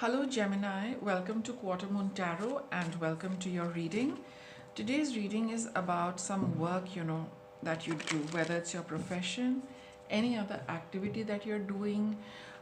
Hello Gemini, welcome to Quarter Moon Tarot and welcome to your reading. Today's reading is about some work that you do, whether it's your profession, any other activity that you're doing,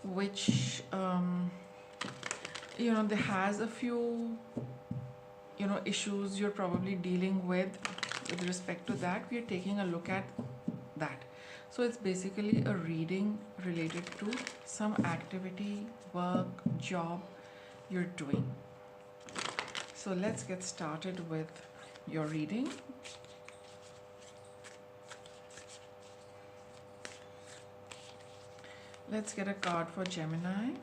which there has a few issues you're probably dealing with respect to that. We're taking a look at that. So it's basically a reading related to some activity, work, job you're doing. So let's get started with your reading. Let's get a card for Gemini.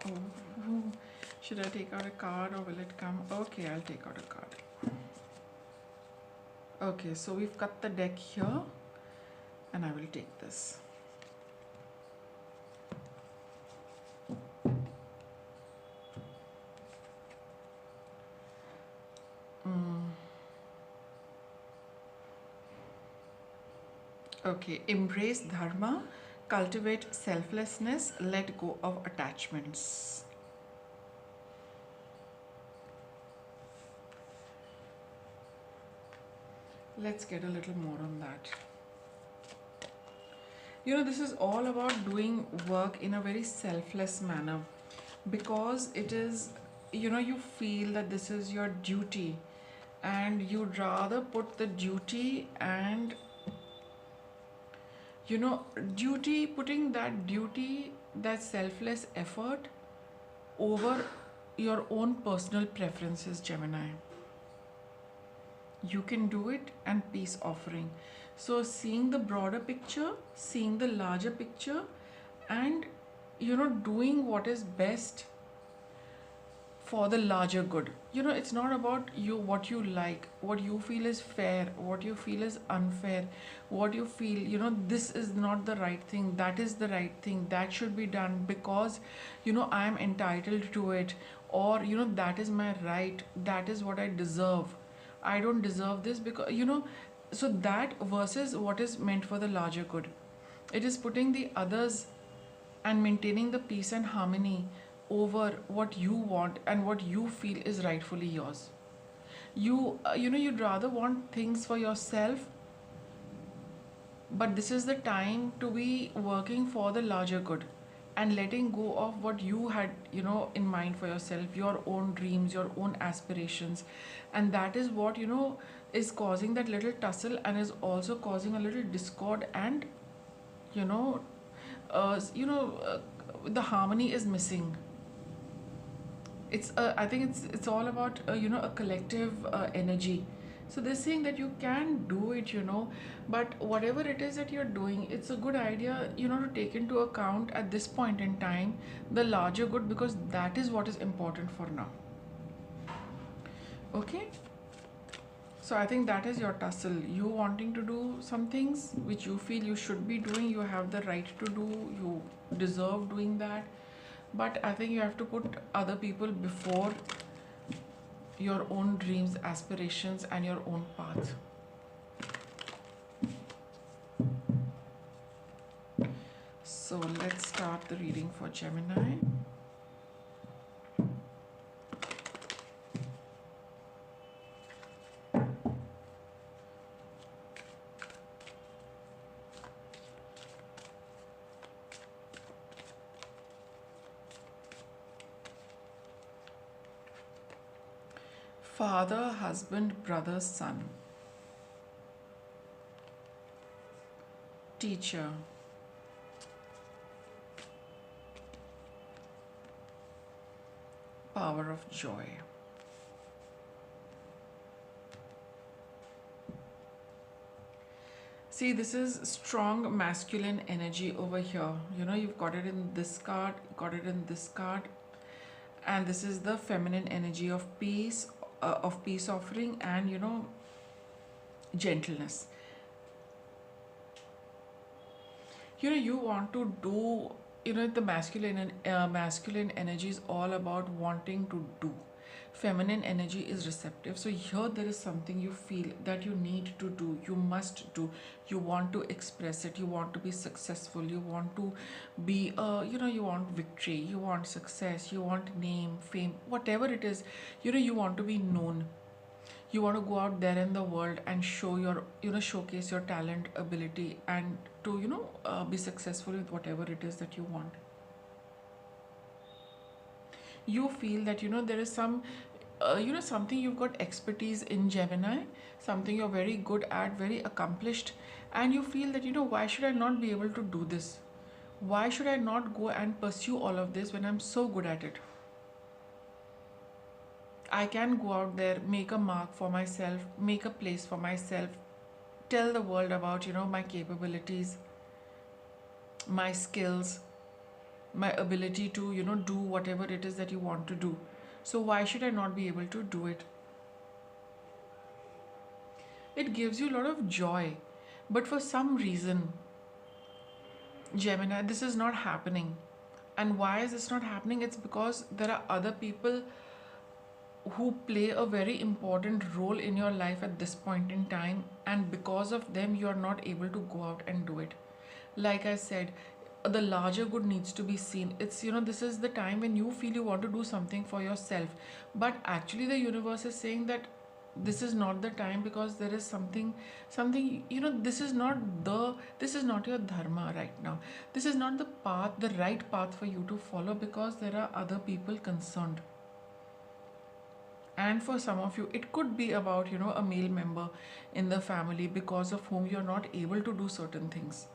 Oh, should I take out a card or will it come? Okay, I'll take out a card. Okay, so we've cut the deck here and I will take this. Okay, embrace dharma, cultivate selflessness, let go of attachments. Let's get a little more on that. This is all about doing work in a very selfless manner because it is, you feel that this is your duty and you'd rather put the duty and putting that duty, that selfless effort over your own personal preferences, Gemini. You can do it, and peace offering. So seeing the broader picture, seeing the larger picture, and doing what is best for the larger good. It's not about you, what you like, what you feel is fair, what you feel is unfair, what you feel, this is not the right thing, that is the right thing, that should be done because, I am entitled to it, or, that is my right, that is what I deserve. I don't deserve this because, so that versus what is meant for the larger good. It is putting the others and maintaining the peace and harmony over what you want and what you feel is rightfully yours. You'd rather want things for yourself, but this is the time to be working for the larger good and letting go of what you had in mind for yourself, your own dreams, your own aspirations. And that is what is causing that little tussle and is also causing a little discord and you know the harmony is missing. It's I think it's all about a collective energy. So they're saying that you can do it, but whatever it is that you're doing, it's a good idea, to take into account at this point in time the larger good, because that is what is important for now. Okay, so I think that is your tussle. You wanting to do some things which you feel you should be doing, you have the right to do, you deserve doing that, but I think you have to put other people before your own dreams, aspirations, and your own path. So let's start the reading for Gemini. Father, husband, brother, son. Teacher. Power of joy. See, this is strong masculine energy over here. You've got it in this card, got it in this card, and this is the feminine energy of peace offering and gentleness. You want to do, the masculine energy is all about wanting to do. Feminine energy is receptive. So here there is something you feel that you need to do, you must do, you want to express it, you want to be successful, you want to be you want victory, you want success, you want name, fame, whatever it is, you want to be known. You want to go out there in the world and show your showcase your talent, ability, and to be successful with whatever it is that you want. You feel that there is some something you've got expertise in, Gemini, something you're very good at, very accomplished, and you feel that why should I not be able to do this? Why should I not go and pursue all of this when I'm so good at it? I can go out there, make a mark for myself, make a place for myself, tell the world about my capabilities, my skills, my ability to do whatever it is that you want to do. So why should I not be able to do it? It gives you a lot of joy, but for some reason, Gemini, this is not happening. And why is this not happening? It's because there are other people who play a very important role in your life at this point in time, and because of them you are not able to go out and do it. Like I said, the larger good needs to be seen. It's this is the time when you feel you want to do something for yourself, but actually the universe is saying that this is not the time, because there is something this is not your dharma right now. This is not the right path for you to follow, because there are other people concerned. And for some of you it could be about a male member in the family because of whom you're not able to do certain things.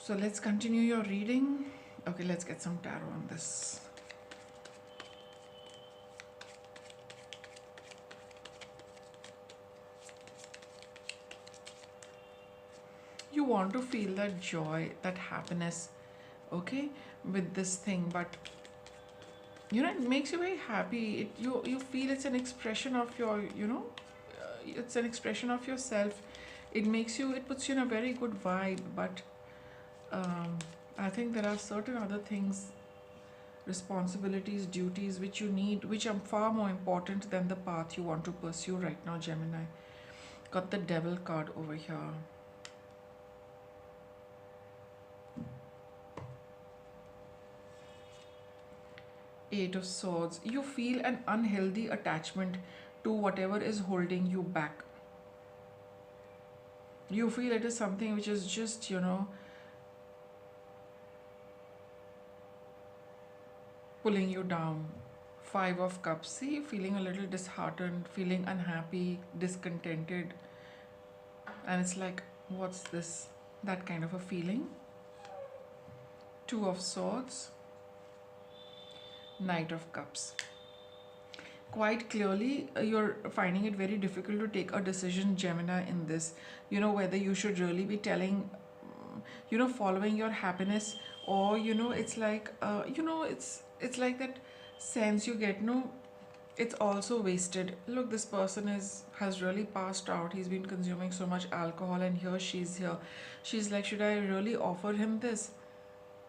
So let's continue your reading. Okay, let's get some tarot on this. You want to feel that joy, that happiness, okay, with this thing, but it makes you very happy. You feel it's an expression of your it's an expression of yourself. It puts you in a very good vibe, but I think there are certain other things, responsibilities, duties which you need, which are far more important than the path you want to pursue right now, Gemini. Got the Devil card over here. Eight of Swords. You feel an unhealthy attachment to whatever is holding you back. You feel it is something which is just pulling you down. Five of Cups. See, feeling a little disheartened, feeling unhappy, discontented, and it's like, what's this? That kind of a feeling. Two of Swords. Knight of Cups. Quite clearly, you're finding it very difficult to take a decision, Gemini, in this. Whether you should really be telling, following your happiness, or it's like, it's like that sense you get, no, it's also wasted. Look, this person has really passed out. He's been consuming so much alcohol, and she's here. She's like, should I really offer him this?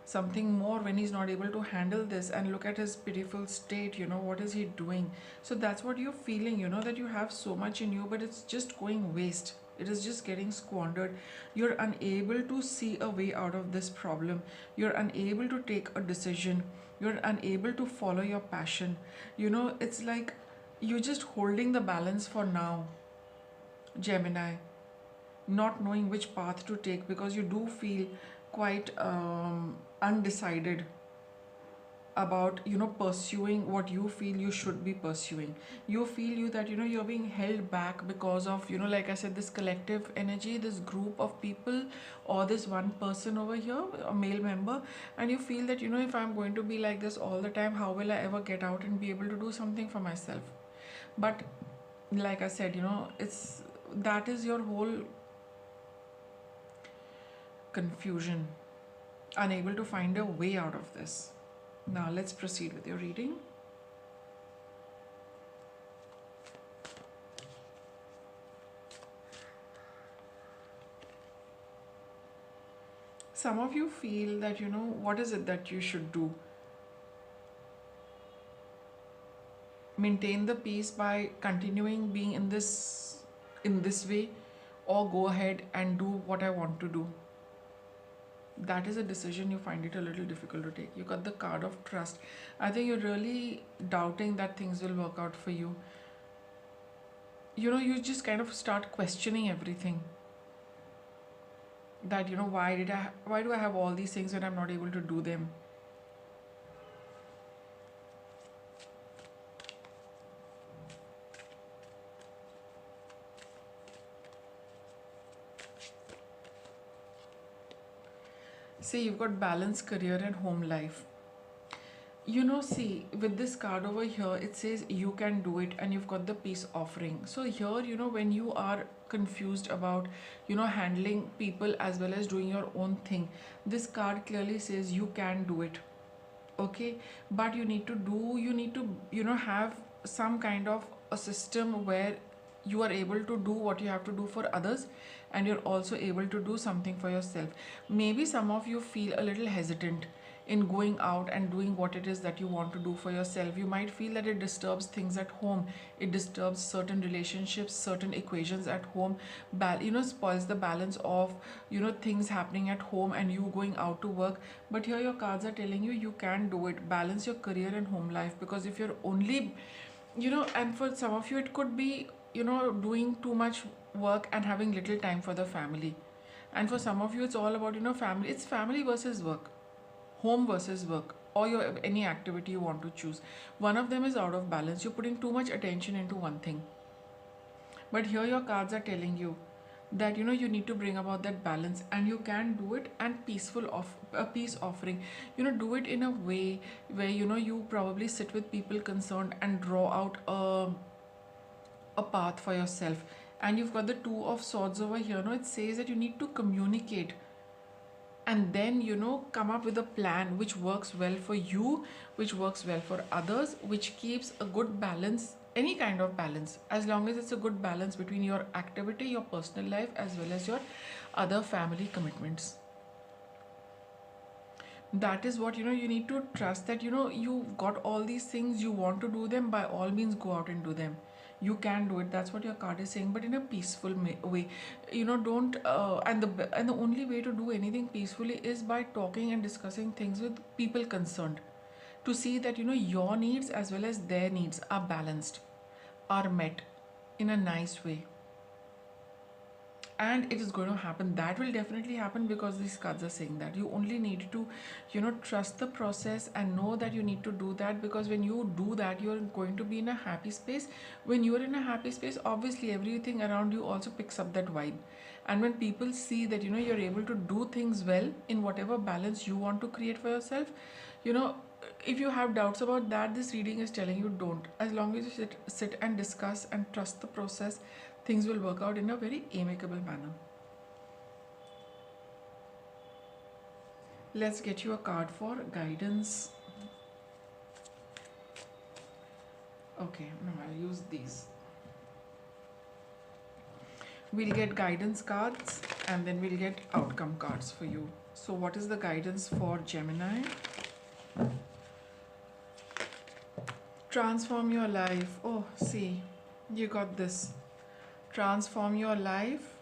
Something more when he's not able to handle this, and look at his pitiful state, what is he doing? So that's what you're feeling, that you have so much in you, but it's just going waste. It is just getting squandered. You're unable to see a way out of this problem. You're unable to take a decision. You're unable to follow your passion. It's like you're just holding the balance for now, Gemini, not knowing which path to take, because you do feel quite undecided about pursuing what you feel you should be pursuing. You feel that you're being held back because of like I said, this collective energy, this group of people, or this one person over here, a male member, and you feel that if I'm going to be like this all the time, how will I ever get out and be able to do something for myself? But like I said, that is your whole confusion, unable to find a way out of this. Now let's proceed with your reading. Some of you feel that what is it that you should do? maintain the peace by continuing being in this way, or go ahead and do what I want to do. That is a decision you find it a little difficult to take. You got the card of trust. I think you're really doubting that things will work out for you. You know, you just kind of start questioning everything. That, you know, why do I have all these things when I'm not able to do them? See, you've got balance, career and home life. You know, see, with this card over here, it says you can do it, and you've got the peace offering. So here, you know, when you are confused about, you know, handling people as well as doing your own thing, this card clearly says you can do it. Okay, but you need to, you know, have some kind of a system where you are able to do what you have to do for others, and you're also able to do something for yourself. Maybe some of you feel a little hesitant in going out and doing what it is that you want to do for yourself. You might feel that it disturbs things at home, it disturbs certain relationships, certain equations at home, you know, spoils the balance of, you know, things happening at home and you going out to work. But here your cards are telling you you can do it. Balance your career and home life, because if you're only, you know, and for some of you it could be, you know, doing too much work and having little time for the family. And for some of you it's all about, you know, family. It's family versus work, home versus work, or your any activity you want to choose. One of them is out of balance. You're putting too much attention into one thing. But here your cards are telling you that, you know, you need to bring about that balance, and you can do it. And peaceful of a peace offering, you know, do it in a way where, you know, you probably sit with people concerned and draw out a path for yourself. And you've got the Two of Swords over here. No, it says that you need to communicate, and then, you know, come up with a plan which works well for you, which works well for others, which keeps a good balance, any kind of balance, as long as it's a good balance between your activity, your personal life, as well as your other family commitments. That is what, you know, you need to trust, that, you know, you've got all these things, you want to do them, by all means go out and do them. You can do it. That's what your card is saying, but in a peaceful way. You know, don't and the only way to do anything peacefully is by talking and discussing things with people concerned, to see that, you know, your needs as well as their needs are balanced, are met in a nice way. And it is going to happen. That will definitely happen, because these cards are saying that you only need to, you know, trust the process and know that you need to do that. Because when you do that, you're going to be in a happy space. When you're in a happy space, obviously everything around you also picks up that vibe. And when people see that, you know, you're able to do things well in whatever balance you want to create for yourself, you know, if you have doubts about that, this reading is telling you don't. As long as you sit and discuss and trust the process, things will work out in a very amicable manner. Let's get you a card for guidance. Okay, no, I'll use these. We'll get guidance cards, and then we'll get outcome cards for you. So what is the guidance for Gemini? Transform your life. Oh, see, you got this. Transform your life.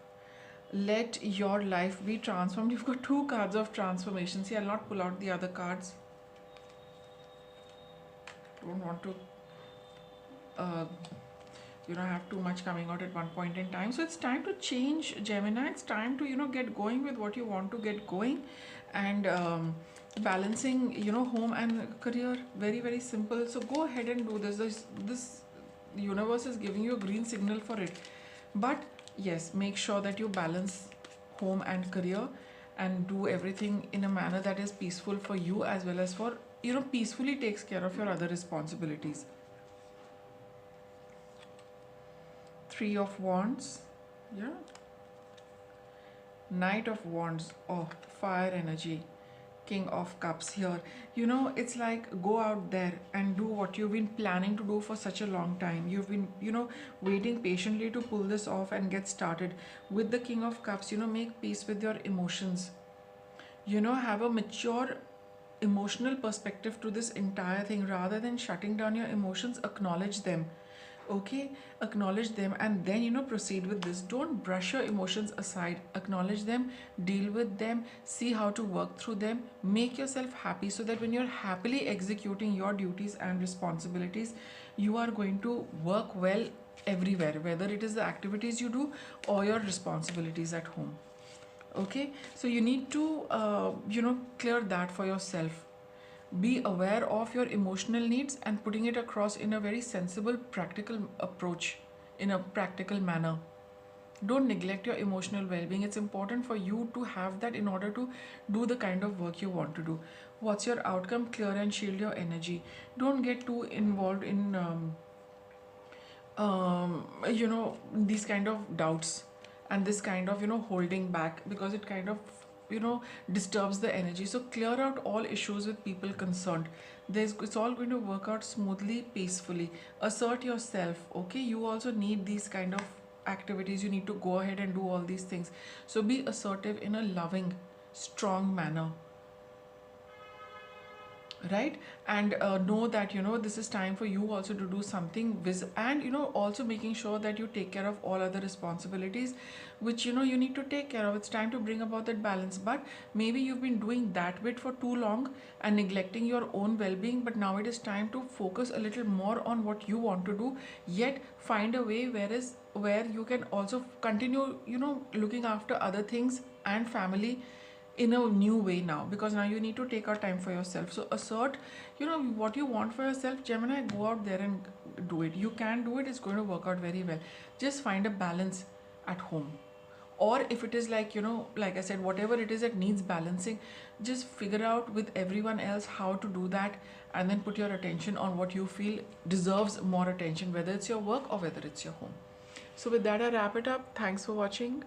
Let your life be transformed. You've got two cards of transformation. See, I'll not pull out the other cards. Don't want to you know, have too much coming out at one point in time. So it's time to change, Gemini. It's time to, you know, get going with what you want to get going, and balancing, you know, home and career. Very, very simple. So go ahead and do this. This universe is giving you a green signal for it. But yes, make sure that you balance home and career, and do everything in a manner that is peaceful for you, as well as for, you know, peacefully takes care of your other responsibilities. Three of Wands. Yeah. Knight of Wands. Oh, fire energy. King of Cups here. You know, it's like, go out there and do what you've been planning to do for such a long time. You've been, you know, waiting patiently to pull this off and get started. With the King of Cups, you know, make peace with your emotions. You know, have a mature emotional perspective to this entire thing. Rather than shutting down your emotions, acknowledge them. Okay, acknowledge them and then proceed with this. Don't brush your emotions aside. Acknowledge them, deal with them, see how to work through them, make yourself happy, so that when you're happily executing your duties and responsibilities, you are going to work well everywhere, whether it is the activities you do or your responsibilities at home. Okay, so you need to clear that for yourself. Be aware of your emotional needs and putting it across in a very sensible, practical approach, in a practical manner. Don't neglect your emotional well-being. It's important for you to have that in order to do the kind of work you want to do. What's your outcome? Clear and shield your energy. Don't get too involved in these kind of doubts and this kind of holding back, because it kind of disturbs the energy. So clear out all issues with people concerned. It's all going to work out smoothly, peacefully. Assert yourself. Okay, you also need these kind of activities. You need to go ahead and do all these things. So be assertive in a loving, strong manner, right? And know that this is time for you also to do something and also making sure that you take care of all other responsibilities which you need to take care of. It's time to bring about that balance. But maybe you've been doing that bit for too long and neglecting your own well-being, but now it is time to focus a little more on what you want to do, yet find a way where you can also continue looking after other things and family in a new way now, because now you need to take out time for yourself. So assert what you want for yourself, Gemini. Go out there and do it. You can do it. It's going to work out very well. Just find a balance at home, or if it is like like I said, whatever it is that needs balancing, just figure out with everyone else how to do that, and then put your attention on what you feel deserves more attention, whether it's your work or whether it's your home. So with that, I wrap it up. Thanks for watching.